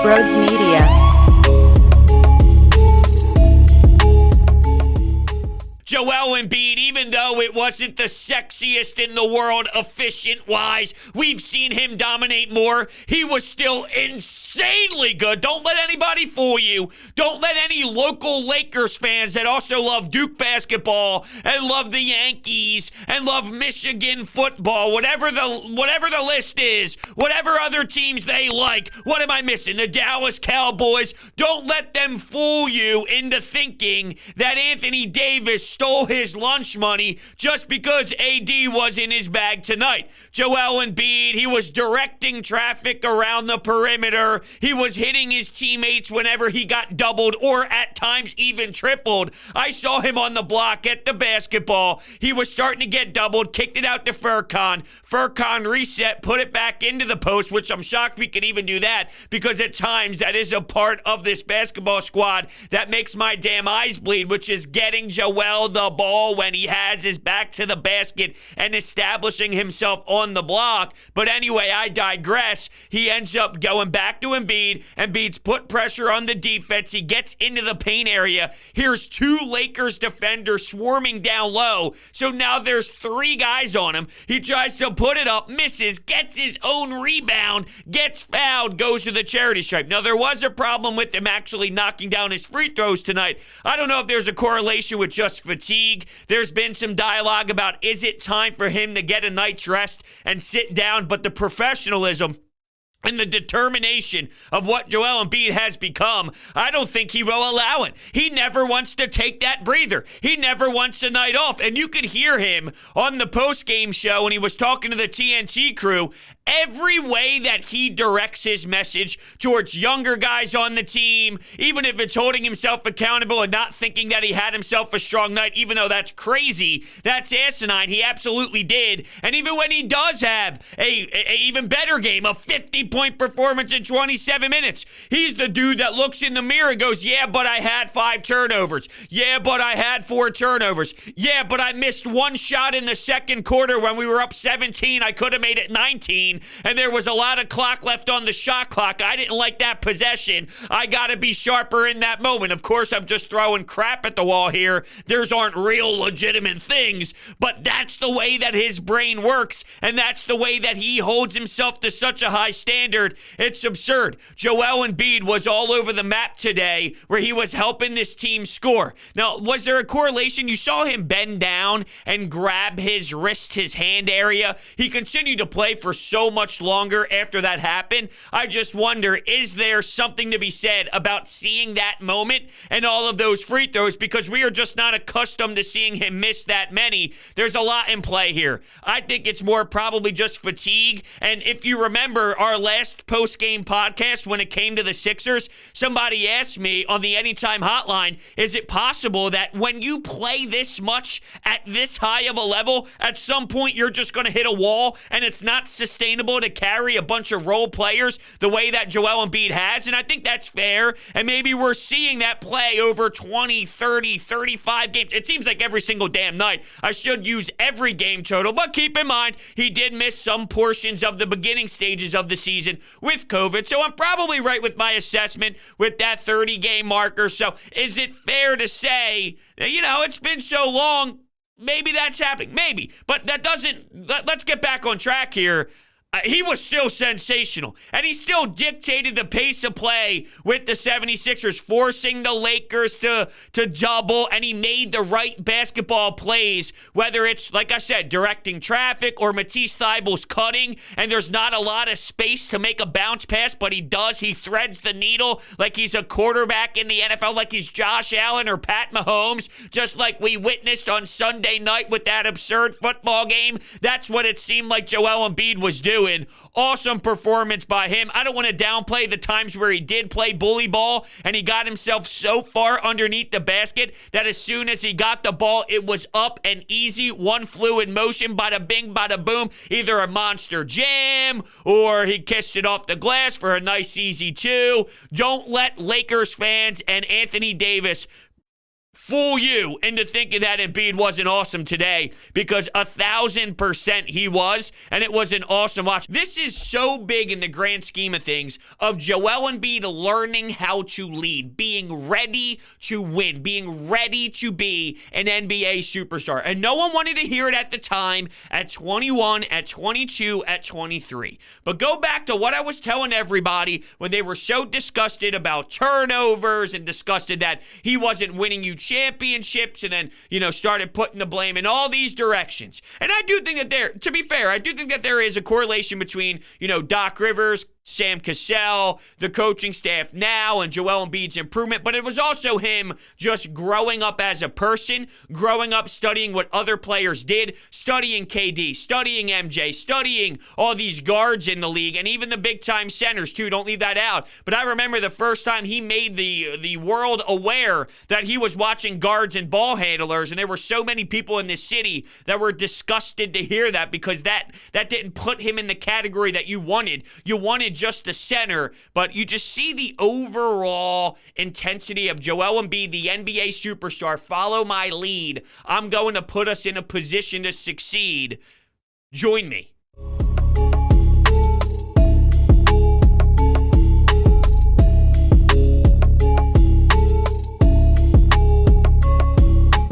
Crossroads Media. Joel Embiid, even though it wasn't the sexiest in the world efficient-wise, we've seen him dominate more. He was still insanely good. Don't let anybody fool you. Don't let any local Lakers fans that also love Duke basketball and love the Yankees and love Michigan football, whatever the list is, whatever other teams they like. What am I missing? The Dallas Cowboys. Don't let them fool you into thinking that Anthony Davis stole his lunch money just because AD was in his bag tonight. Joel Embiid, he was directing traffic around the perimeter. He was hitting his teammates whenever he got doubled or at times even tripled. I saw him on the block at the basketball. He was starting to get doubled, kicked it out to Furkan. Furkan reset, put it back into the post, which I'm shocked we could even do that because at times that is a part of this basketball squad that makes my damn eyes bleed, which is getting Joel the ball when he has his back to the basket and establishing himself on the block. But anyway, I digress. He ends up going back to Embiid. Embiid's put pressure on the defense. He gets into the paint area. Here's two Lakers defenders swarming down low. So now there's three guys on him. He tries to put it up, misses, gets his own rebound, gets fouled, goes to the charity stripe. Now, there was a problem with him actually knocking down his free throws tonight. I don't know if there's a correlation with just fatigue. There's been some dialogue about is it time for him to get a night's rest and sit down, but the professionalism and the determination of what Joel Embiid has become, I don't think he will allow it. He never wants to take that breather. He never wants a night off. And you could hear him on the post-game show when he was talking to the TNT crew. Every way that he directs his message towards younger guys on the team, even if it's holding himself accountable and not thinking that he had himself a strong night, even though that's crazy, that's asinine. He absolutely did. And even when he does have a even better game, a 50-point performance in 27 minutes, he's the dude that looks in the mirror and goes, yeah, but I had 5 turnovers. Yeah, but I had 4 turnovers. Yeah, but I missed one shot in the second quarter when we were up 17. I could have made it 19. And there was a lot of clock left on the shot clock. I didn't like that possession. I got to be sharper in that moment. Of course, I'm just throwing crap at the wall here. Theirs aren't real legitimate things, but that's the way that his brain works, and that's the way that he holds himself to such a high standard. It's absurd. Joel Embiid was all over the map today where he was helping this team score. Now, was there a correlation? You saw him bend down and grab his wrist, his hand area. He continued to play for so much longer after that happened. I just wonder, is there something to be said about seeing that moment and all of those free throws, because we are just not accustomed to seeing him miss that many. There's a lot in play here. I think it's more probably just fatigue. And if you remember our last post-game podcast when it came to the Sixers, somebody asked me on the Anytime Hotline, is it possible that when you play this much at this high of a level, at some point you're just going to hit a wall and it's not sustainable to carry a bunch of role players the way that Joel Embiid has? And I think that's fair. And maybe we're seeing that play over 20, 30, 35 games. It seems like every single damn night. I should use every game total, but keep in mind, he did miss some portions of the beginning stages of the season with COVID. So I'm probably right with my assessment with that 30-game marker. So is it fair to say that, it's been so long, maybe that's happening? Maybe. But that doesn't, let's get back on track here. He was still sensational, and he still dictated the pace of play with the 76ers, forcing the Lakers to double, and he made the right basketball plays, whether it's, like I said, directing traffic or Matisse Thybulle's cutting, and there's not a lot of space to make a bounce pass, but he does. He threads the needle like he's a quarterback in the NFL, like he's Josh Allen or Pat Mahomes, just like we witnessed on Sunday night with that absurd football game. That's what it seemed like Joel Embiid was doing. Awesome performance by him. I don't want to downplay the times where he did play bully ball and he got himself so far underneath the basket that as soon as he got the ball, it was up and easy. One fluid motion, bada bing, bada boom. Either a monster jam or he kissed it off the glass for a nice easy 2. Don't let Lakers fans and Anthony Davis fool you into thinking that Embiid wasn't awesome today, because 1,000% he was, and it was an awesome watch. This is so big in the grand scheme of things of Joel Embiid learning how to lead, being ready to win, being ready to be an NBA superstar. And no one wanted to hear it at the time, at 21, at 22, at 23. But go back to what I was telling everybody when they were so disgusted about turnovers and disgusted that he wasn't winning you championships, and then, started putting the blame in all these directions. And I do think that to be fair, I do think that there is a correlation between, Doc Rivers, Sam Cassell, the coaching staff now, and Joel Embiid's improvement, but it was also him just growing up as a person, growing up studying what other players did, studying KD, studying MJ, studying all these guards in the league, and even the big-time centers, too. Don't leave that out. But I remember the first time he made the world aware that he was watching guards and ball handlers, and there were so many people in this city that were disgusted to hear that, because that didn't put him in the category that you wanted. You wanted just the center, but you just see the overall intensity of Joel Embiid, the NBA superstar. Follow my lead. I'm going to put us in a position to succeed. Join me.